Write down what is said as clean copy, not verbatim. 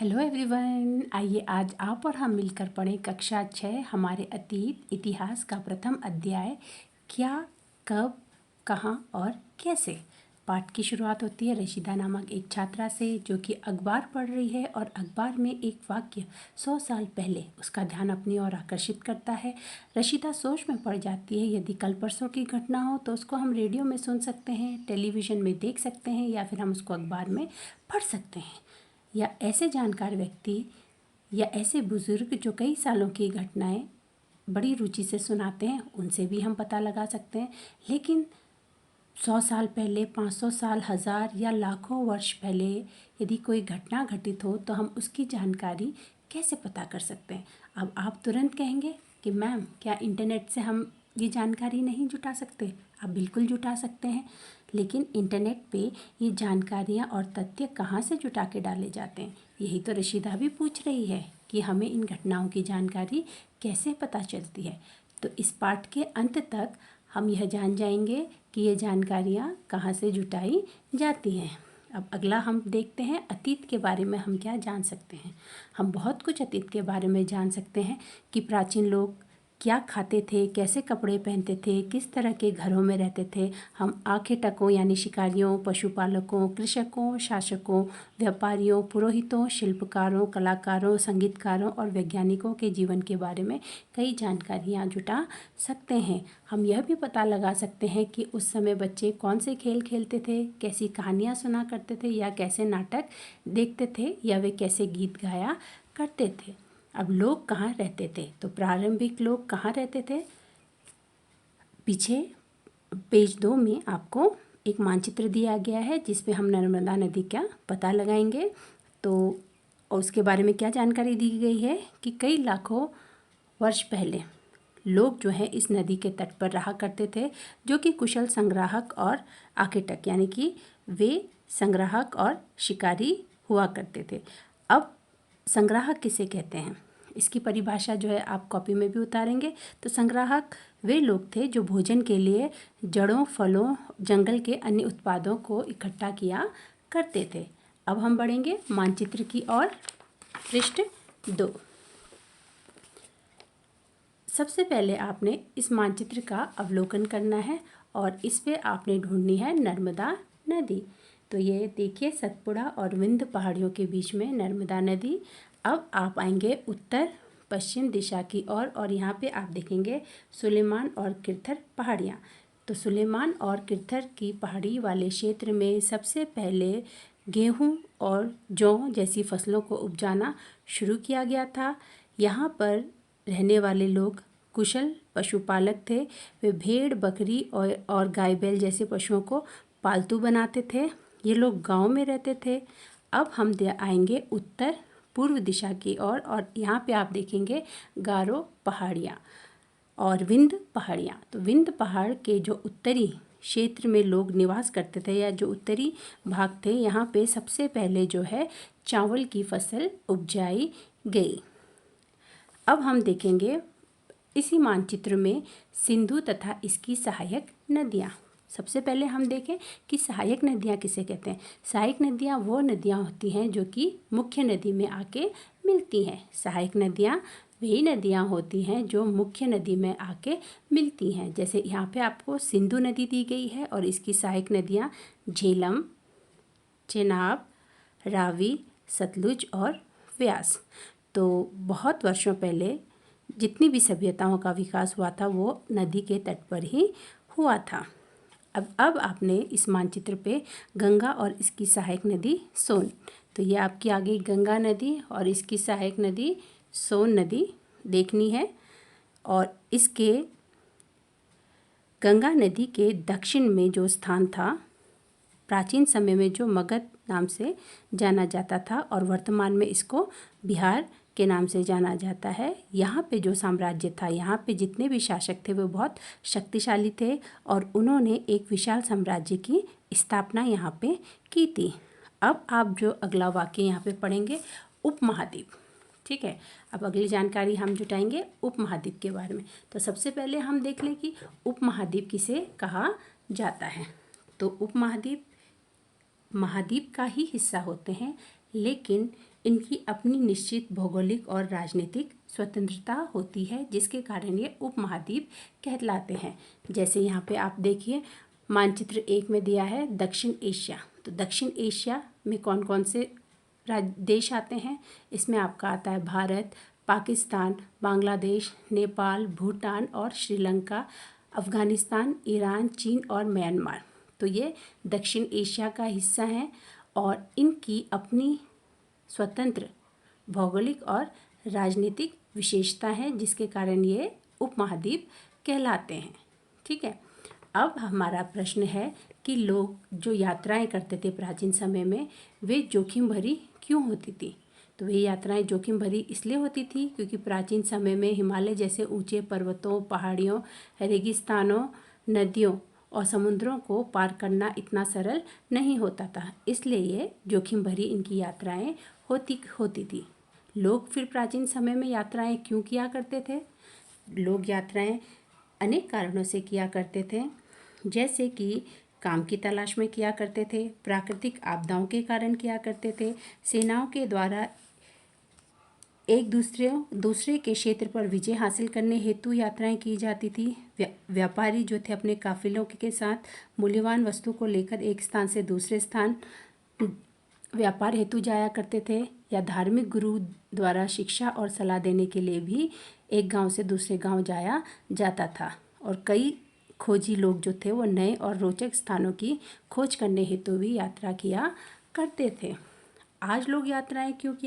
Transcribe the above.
Hello everyone, आइए आज आप और हम मिलकर पढ़ें कक्षा 6 हमारे अतीत इतिहास का प्रथम अध्याय क्या, कब, कहाँ और कैसे। पाठ की शुरुआत होती है रशीदा नामक एक छात्रा से जो कि अखबार पढ़ रही है और अखबार में एक वाक्य 100 साल पहले उसका ध्यान अपनी ओर आकर्षित करता है। रशीदा सोच में पड़ जाती है, यदि कल परसों की घटना हो तो उसको हम रेडियो में सुन सकते हैं, टेलीविज़न में देख सकते हैं या फिर हम उसको अखबार में पढ़ सकते हैं, या ऐसे जानकार व्यक्ति या ऐसे बुजुर्ग जो कई सालों की घटनाएं बड़ी रुचि से सुनाते हैं उनसे भी हम पता लगा सकते हैं। लेकिन 100 साल पहले, 500 साल, 1000 या लाखों वर्ष पहले यदि कोई घटना घटित हो तो हम उसकी जानकारी कैसे पता कर सकते हैं। अब आप तुरंत कहेंगे कि मैम क्या इंटरनेट से हम ये जानकारी नहीं जुटा सकते? आप बिल्कुल जुटा सकते हैं, लेकिन इंटरनेट पे ये जानकारियाँ और तथ्य कहाँ से जुटा के डाले जाते हैं, यही तो रशीदा भी पूछ रही है कि हमें इन घटनाओं की जानकारी कैसे पता चलती है। तो इस पाठ के अंत तक हम यह जान जाएंगे कि ये जानकारियाँ कहाँ से जुटाई जाती हैं। अब अगला हम देखते हैं अतीत के बारे में हम क्या जान सकते हैं। हम बहुत कुछ अतीत के बारे में जान सकते हैं कि प्राचीन लोग क्या खाते थे, कैसे कपड़े पहनते थे, किस तरह के घरों में रहते थे। हम आखेटकों यानी शिकारियों, पशुपालकों, कृषकों, शासकों, व्यापारियों, पुरोहितों, शिल्पकारों, कलाकारों, संगीतकारों और वैज्ञानिकों के जीवन के बारे में कई जानकारियाँ जुटा सकते हैं। हम यह भी पता लगा सकते हैं कि उस समय बच्चे कौन से खेल खेलते थे, कैसी कहानियाँ सुना करते थे या कैसे नाटक देखते थे या वे कैसे गीत गाया करते थे। अब लोग कहाँ रहते थे, तो प्रारंभिक लोग कहाँ रहते थे। पीछे पेज 2 में आपको एक मानचित्र दिया गया है जिसपे हम नर्मदा नदी का पता लगाएंगे। तो उसके बारे में क्या जानकारी दी गई है कि कई लाखों वर्ष पहले लोग जो हैं इस नदी के तट पर रहा करते थे, जो कि कुशल संग्राहक और आखेटक यानी कि वे संग्राहक और शिकारी हुआ करते थे। अब संग्राहक किसे कहते हैं, इसकी परिभाषा जो है आप कॉपी में भी उतारेंगे। तो संग्राहक वे लोग थे जो भोजन के लिए जड़ों, फलों, जंगल के अन्य उत्पादों को इकट्ठा किया करते थे। अब हम बढ़ेंगे मानचित्र की ओर। पृष्ठ 2। सबसे पहले आपने इस मानचित्र का अवलोकन करना है और इस पे आपने ढूंढनी है नर्मदा नदी। तो ये देखिए सतपुड़ा और विंध्य पहाड़ियों के बीच में नर्मदा नदी। अब आप आएंगे उत्तर पश्चिम दिशा की ओर और यहाँ पे आप देखेंगे सुलेमान और किरथर पहाड़ियाँ। तो सुलेमान और किरथर की पहाड़ी वाले क्षेत्र में सबसे पहले गेहूँ और जौ जैसी फसलों को उपजाना शुरू किया गया था। यहाँ पर रहने वाले लोग कुशल पशुपालक थे। वे भेड़, बकरी और गाय बैल जैसे पशुओं को पालतू बनाते थे। ये लोग गांव में रहते थे। अब हम आएंगे उत्तर पूर्व दिशा की ओर और यहाँ पे आप देखेंगे गारो पहाड़ियाँ और विंध्य पहाड़ियाँ। तो विंध्य पहाड़ के जो उत्तरी क्षेत्र में लोग निवास करते थे या जो उत्तरी भाग थे, यहाँ पे सबसे पहले जो है चावल की फसल उपजाई गई। अब हम देखेंगे इसी मानचित्र में सिंधु तथा इसकी सहायक नदियाँ। सबसे पहले हम देखें कि सहायक नदियाँ किसे कहते हैं। सहायक नदियाँ वो नदियाँ होती हैं जो कि मुख्य नदी में आके मिलती हैं। सहायक नदियाँ वही नदियाँ होती हैं जो मुख्य नदी में आके मिलती हैं। जैसे यहाँ पे आपको सिंधु नदी दी गई है और इसकी सहायक नदियाँ झेलम, चेनाब, रावी, सतलुज और व्यास। तो बहुत वर्षों पहले जितनी भी सभ्यताओं का विकास हुआ था वो नदी के तट पर ही हुआ था। अब आपने इस मानचित्र पे गंगा और इसकी सहायक नदी सोन, तो ये आपकी आ गई गंगा नदी और इसकी सहायक नदी सोन नदी देखनी है। और इसके गंगा नदी के दक्षिण में जो स्थान था प्राचीन समय में जो मगध नाम से जाना जाता था और वर्तमान में इसको बिहार के नाम से जाना जाता है। यहाँ पे जो साम्राज्य था, यहाँ पे जितने भी शासक थे वो बहुत शक्तिशाली थे और उन्होंने एक विशाल साम्राज्य की स्थापना यहाँ पे की थी। अब आप जो अगला वाक्य यहाँ पे पढ़ेंगे उपमहाद्वीप, ठीक है। अब अगली जानकारी हम जुटाएंगे उपमहाद्वीप के बारे में। तो सबसे पहले हम देख लें कि उपमहाद्वीप किसे कहा जाता है। तो उपमहाद्वीप महाद्वीप का ही हिस्सा होते हैं, लेकिन इनकी अपनी निश्चित भौगोलिक और राजनीतिक स्वतंत्रता होती है, जिसके कारण ये उपमहाद्वीप कहलाते हैं। जैसे यहाँ पे आप देखिए, मानचित्र 1 में दिया है दक्षिण एशिया। तो दक्षिण एशिया में कौन कौन से देश आते हैं? इसमें आपका आता है भारत, पाकिस्तान, बांग्लादेश, नेपाल, भूटान और श्रीलंका, अफ़गानिस्तान, ईरान, चीन और म्यांमार। तो ये दक्षिण एशिया का हिस्सा हैं और इनकी अपनी स्वतंत्र भौगोलिक और राजनीतिक विशेषता है, जिसके कारण ये उपमहाद्वीप कहलाते हैं। ठीक है, अब हमारा प्रश्न है कि लोग जो यात्राएं करते थे प्राचीन समय में, वे जोखिम भरी क्यों होती थी? तो वे यात्राएं जोखिम भरी इसलिए होती थी क्योंकि प्राचीन समय में हिमालय जैसे ऊंचे पर्वतों, पहाड़ियों, रेगिस्तानों, नदियों और समुद्रों को पार करना इतना सरल नहीं होता था, इसलिए ये जोखिम भरी इनकी यात्राएं होती थी। लोग फिर प्राचीन समय में यात्राएं क्यों किया करते थे? लोग यात्राएं अनेक कारणों से किया करते थे, जैसे कि काम की तलाश में किया करते थे, प्राकृतिक आपदाओं के कारण किया करते थे, सेनाओं के द्वारा एक दूसरे के क्षेत्र पर विजय हासिल करने हेतु यात्राएं की जाती थी। व्यापारी जो थे अपने काफिलों के साथ मूल्यवान वस्तु को लेकर एक स्थान से दूसरे स्थान व्यापार हेतु जाया करते थे, या धार्मिक गुरु द्वारा शिक्षा और सलाह देने के लिए भी एक गांव से दूसरे गांव जाया जाता था। और कई खोजी लोग जो थे वो नए और रोचक स्थानों की खोज करने हेतु भी यात्रा किया करते थे। आज लोग यात्राएं क्यों किया